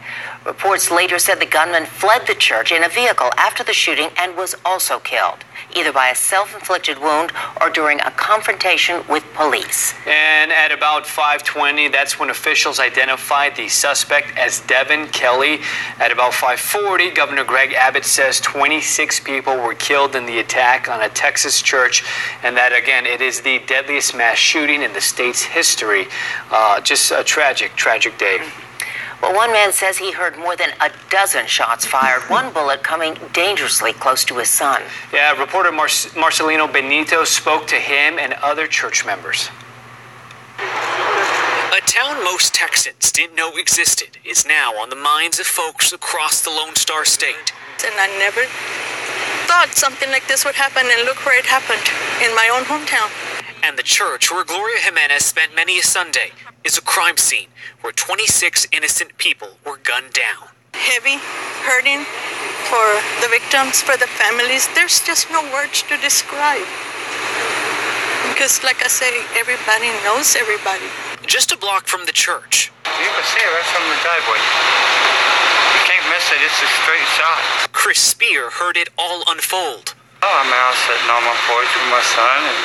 Reports later said the gunman fled the church in a vehicle after the shooting and was also killed, either by a self-inflicted wound or during a confrontation with police. And at about 5:20, that's when officials identified the suspect as Devin Kelley. At about 5:40, Governor Greg Abbott says 26 people were killed in the attack on a Texas church, and that, again, it is the deadliest mass shooting in the state's history. Just a tragic, tragic day. Well, one man says he heard more than a dozen shots fired, one bullet coming dangerously close to his son. Yeah, reporter Marcelino Benito spoke to him and other church members. A town most Texans didn't know existed is now on the minds of folks across the Lone Star State. And I never thought something like this would happen, and look where it happened, in my own hometown. And the church where Gloria Jimenez spent many a Sunday is a crime scene where 26 innocent people were gunned down. Heavy, hurting for the victims, for the families. There's just no words to describe. Because, like I say, everybody knows everybody. Just a block from the church. You can see it right from the driveway. You can't miss it. It's a straight shot. Chris Spear heard it all unfold. Oh, I mean, I was sitting on my porch with my son, and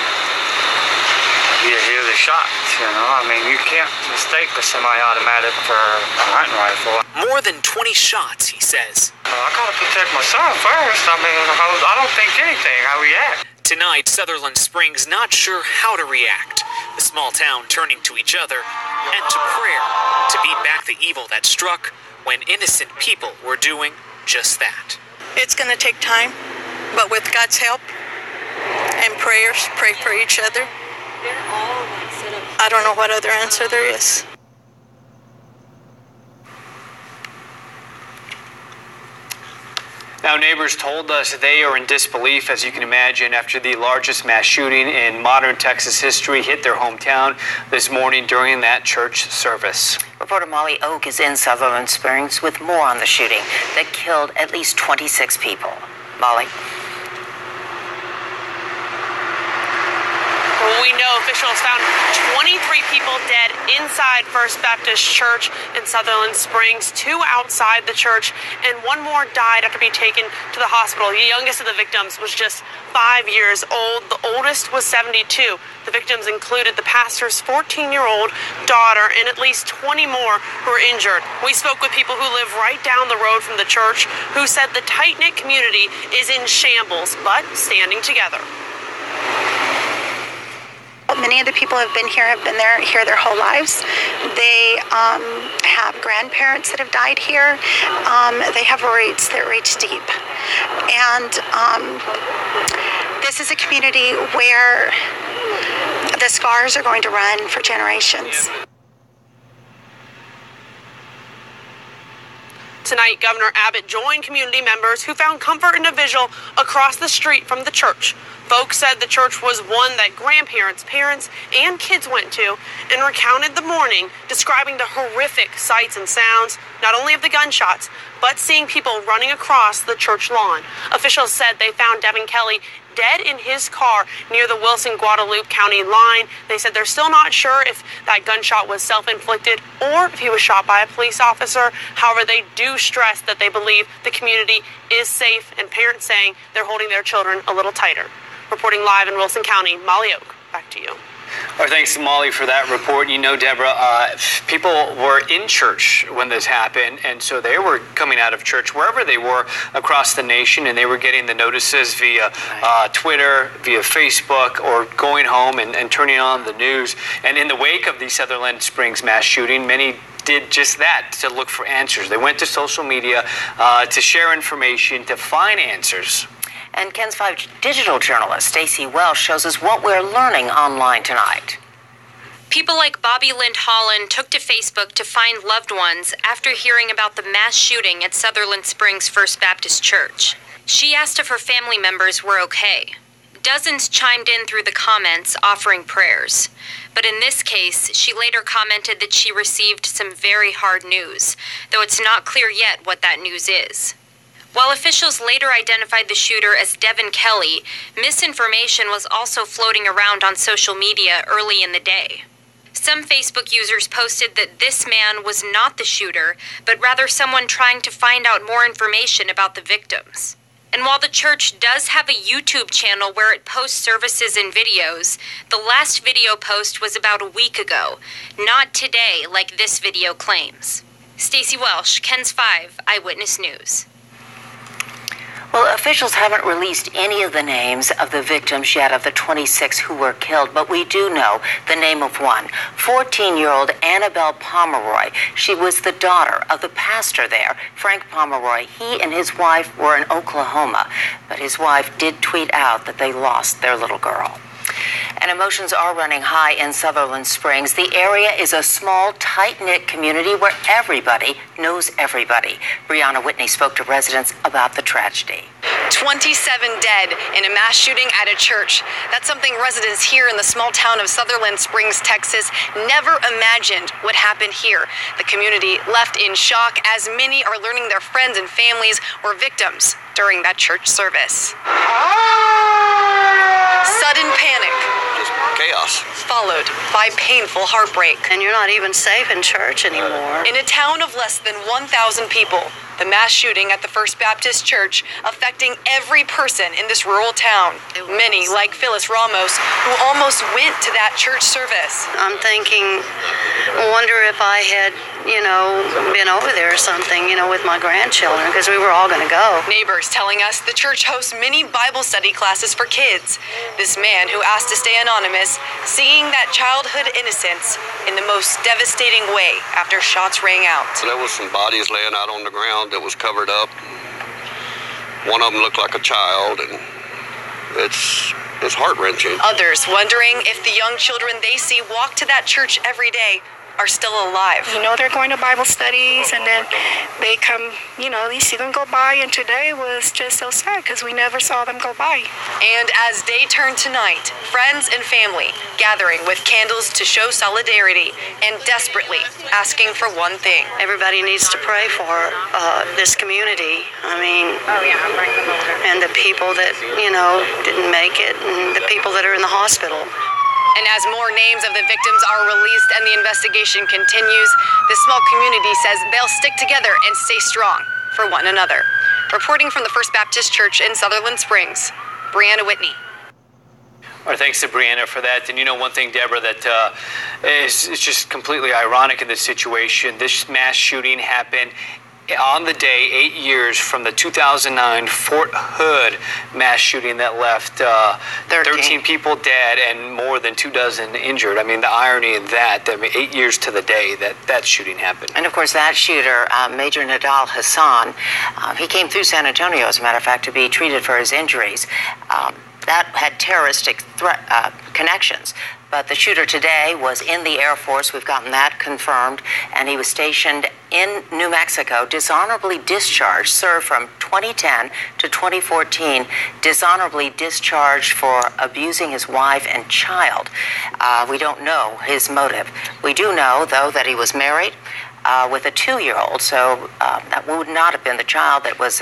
you hear the shots, you know. I mean, you can't mistake a semi-automatic for a hunting rifle. More than 20 shots, he says. I gotta protect my son first. I mean, I don't think anything. I react. Tonight, Sutherland Springs not sure how to react. The small town turning to each other and to prayer to beat back the evil that struck when innocent people were doing just that. It's gonna take time, but with God's help and prayers, pray for each other. I don't know what other answer there is. Now, neighbors told us they are in disbelief, as you can imagine, after the largest mass shooting in modern Texas history hit their hometown this morning during that church service. Reporter Molly Oak is in Sutherland Springs with more on the shooting that killed at least 26 people. Molly. We know officials found 23 people dead inside First Baptist Church in Sutherland Springs, 2 outside the church, and 1 more died after being taken to the hospital. The youngest of the victims was just 5 years old. The oldest was 72. The victims included the pastor's 14-year-old daughter and at least 20 more who were injured. We spoke with people who live right down the road from the church who said the tight-knit community is in shambles, but standing together. Many of the people who have been here here their whole lives. They have grandparents that have died here. They have roots that reach deep. And this is a community where the scars are going to run for generations. Tonight, Governor Abbott joined community members who found comfort in a vigil across the street from the church. Folks said the church was one that grandparents, parents, and kids went to and recounted the morning, describing the horrific sights and sounds, not only of the gunshots, but seeing people running across the church lawn. Officials said they found Devin Kelley dead in his car near the Wilson-Guadalupe County line. They said they're still not sure if that gunshot was self-inflicted or if he was shot by a police officer. However, they do stress that they believe the community is safe, and parents saying they're holding their children a little tighter. Reporting live in Wilson County, Molly Oak, back to you. Our thanks to Molly for that report. You know, Deborah, people were in church when this happened, and so they were coming out of church wherever they were across the nation, and they were getting the notices via Twitter, via Facebook, or going home and turning on the news. And in the wake of the Sutherland Springs mass shooting, many did just that, to look for answers. They went to social media to share information, to find answers. And KENS 5 digital journalist Stacey Welsh shows us what we're learning online tonight. People like Bobby Lind Holland took to Facebook to find loved ones after hearing about the mass shooting at Sutherland Springs First Baptist Church. She asked if her family members were okay. Dozens chimed in through the comments offering prayers. But in this case, she later commented that she received some very hard news, though it's not clear yet what that news is. While officials later identified the shooter as Devin Kelley, misinformation was also floating around on social media early in the day. Some Facebook users posted that this man was not the shooter, but rather someone trying to find out more information about the victims. And while the church does have a YouTube channel where it posts services and videos, the last video post was about a week ago, not today like this video claims. Stacey Welsh, KENS 5 Eyewitness News. Well, officials haven't released any of the names of the victims yet of the 26 who were killed, but we do know the name of one, 14-year-old Annabelle Pomeroy. She was the daughter of the pastor there, Frank Pomeroy. He and his wife were in Oklahoma, but his wife did tweet out that they lost their little girl. And emotions are running high in Sutherland Springs. The area is a small, tight-knit community where everybody knows everybody. Brianna Whitney spoke to residents about the tragedy. 27 dead in a mass shooting at a church. That's something residents here in the small town of Sutherland Springs, Texas, never imagined would happen here. The community left in shock as many are learning their friends and families were victims during that church service. Sudden panic. Just chaos. Followed by painful heartbreak. And you're not even safe in church anymore. In a town of less than 1,000 people, the mass shooting at the First Baptist Church affecting every person in this rural town. Many, like Phyllis Ramos, who almost went to that church service. I'm thinking, wonder if I had, been over there or something, with my grandchildren, because we were all going to go. Neighbors telling us the church hosts many Bible study classes for kids. This man who asked to stay anonymous, seeing that childhood innocence in the most devastating way after shots rang out. There was some bodies laying out on the ground that was covered up. One of them looked like a child, and it's heart-wrenching. Others wondering if the young children they see walk to that church every day are still alive. They're going to Bible studies, and then they come, you see them go by, and today was just so sad because we never saw them go by. And as day turned to night, friends and family gathering with candles to show solidarity and desperately asking for one thing. Everybody needs to pray for this community. And the people that, didn't make it, and the people that are in the hospital. And as more names of the victims are released and the investigation continues, this small community says they'll stick together and stay strong for one another. Reporting from the First Baptist Church in Sutherland Springs, Brianna Whitney. Our thanks to Brianna for that. And one thing, Deborah, that is just completely ironic in this situation. This mass shooting happened on the day 8 years from the 2009 Fort Hood mass shooting that left 13 people dead and more than 24 injured. The irony in that, 8 years to the day that shooting happened. And of course, that shooter, Major Nadal Hassan, he came through San Antonio, as a matter of fact, to be treated for his injuries. that had terroristic connections. But the shooter today was in the Air Force. We've gotten that confirmed. And he was stationed in New Mexico, dishonorably discharged, served from 2010 to 2014, dishonorably discharged for abusing his wife and child. We don't know his motive. We do know, though, that he was married with a 2-year-old, so that would not have been the child that was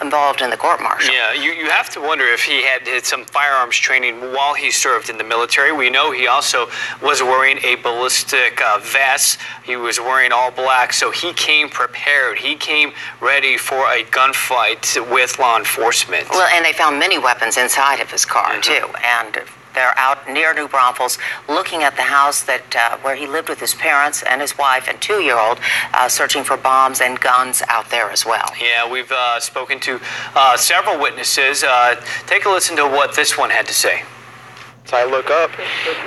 involved in the court-martial. Yeah, you have to wonder if he had some firearms training while he served in the military. We know he also was wearing a ballistic vest. He was wearing all black, so he came prepared. He came ready for a gunfight with law enforcement. Well, and they found many weapons inside of his car, too, and they're out near New Braunfels looking at the house that where he lived with his parents and his wife and 2-year-old, searching for bombs and guns out there as well. Yeah, we've spoken to several witnesses. Take a listen to what this one had to say. So I look up,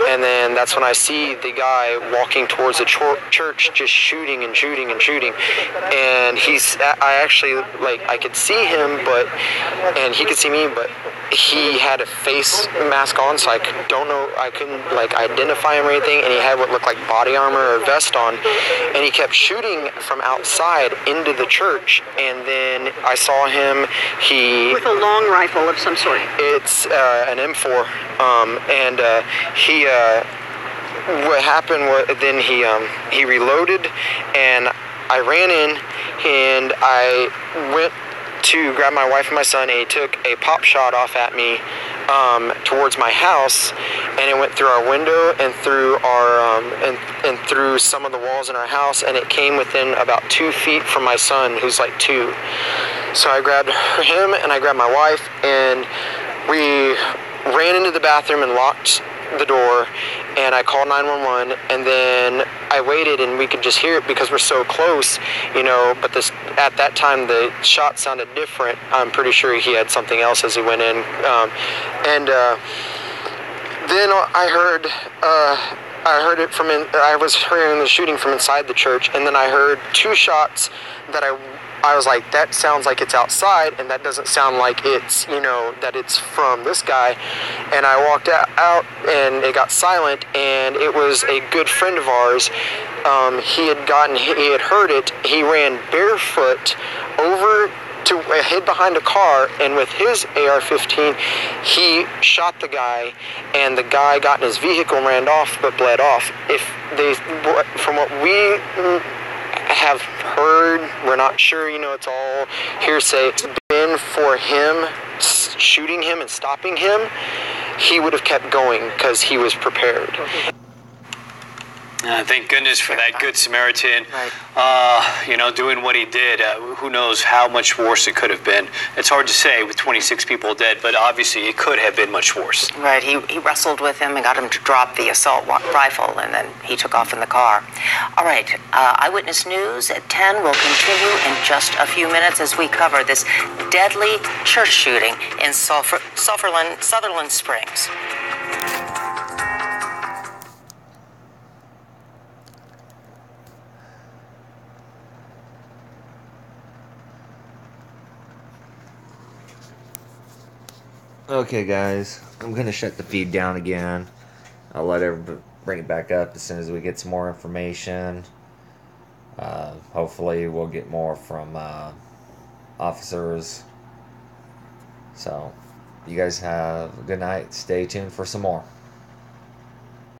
and then that's when I see the guy walking towards the church, just shooting and shooting and shooting. And I actually, I could see him, and he could see me, but he had a face mask on, so I couldn't identify him or anything. And he had what looked like body armor or vest on, and he kept shooting from outside into the church. And then I saw him. With a long rifle of some sort. It's an M4. And what happened was then he reloaded, and I ran in, and I went to grab my wife and my son, and he took a pop shot off at me towards my house, and it went through our window and through our and through some of the walls in our house, and it came within about 2 feet from my son, who's like 2. So I grabbed him, and I grabbed my wife, and we ran into the bathroom and locked the door, and I called 911, and then I waited, and we could just hear it because we're so close, but at that time the shot sounded different. I'm pretty sure he had something else as he went in, then I was hearing the shooting from inside the church, and then I heard 2 shots that I was like, that sounds like it's outside, and that doesn't sound like it's, that it's from this guy. And I walked out, and it got silent, and it was a good friend of ours. He had heard it. He ran barefoot over to hid behind a car, and with his AR-15, he shot the guy, and the guy got in his vehicle and ran off, but bled off. From what we have heard, we're not sure, it's all hearsay. It's been for him shooting him and stopping him, he would have kept going because he was prepared. Thank goodness for that Good Samaritan, doing what he did. Who knows how much worse it could have been. It's hard to say with 26 people dead, but obviously it could have been much worse. Right, he wrestled with him and got him to drop the assault rifle, and then he took off in the car. All right, Eyewitness News at 10 will continue in just a few minutes as we cover this deadly church shooting in Sutherland Springs. Okay, guys, I'm going to shut the feed down again. I'll let everybody bring it back up as soon as we get some more information. Hopefully we'll get more from officers. So, you guys have a good night. Stay tuned for some more.